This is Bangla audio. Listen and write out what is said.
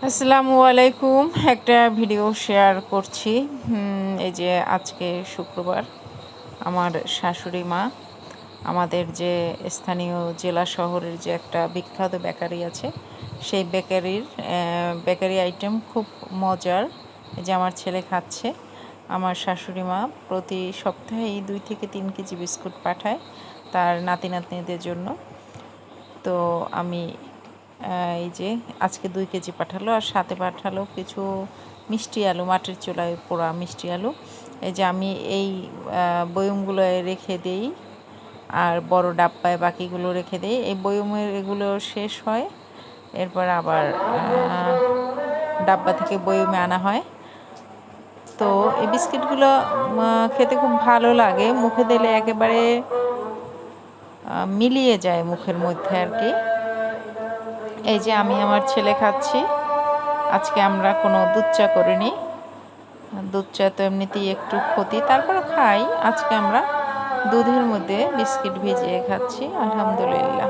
আসসালামু আলাইকুম। একটা ভিডিও শেয়ার করছি। এই যে আজকে শুক্রবার, আমার শাশুড়ি মা আমাদের যে স্থানীয় জেলা শহরের যে একটা বিখ্যাত বেকারি আছে, সেই বেকারি আইটেম খুব মজার। এই যে আমার ছেলে খাচ্ছে। আমার শাশুড়ি মা প্রতি সপ্তাহেই 2 থেকে 3 কেজি বিস্কুট পাঠায় তার নাতি নাতনিদের জন্য। তো আমি এই যে আজকে 2 কেজি পাঠালো, আর সাথে পাঠালো কিছু মিষ্টি আলু, মাটির চুলায় পোড়া মিষ্টি আলু। এই যে আমি এই বয়মগুলোয় রেখে দিই, আর বড় ডাব্বায় বাকিগুলো রেখে দিই। এই বয়মের এগুলো শেষ হয়, এরপর আবার ডাব্বা থেকে বয়মে আনা হয়। তো এই বিস্কিটগুলো খেতে খুব ভালো লাগে, মুখে দিলে একেবারে মিলিয়ে যায় মুখের মধ্যে আর কি। এই যে আমি আমার ছেলে খাচ্ছি। আজকে আমরা কোনো দুধ চা করিনি, দুধ চা তো এমনিতেই একটু ক্ষতি, তারপরও খাই। আজকে আমরা দুধের মধ্যে বিস্কিট ভিজিয়ে খাচ্ছি, আলহামদুলিল্লাহ।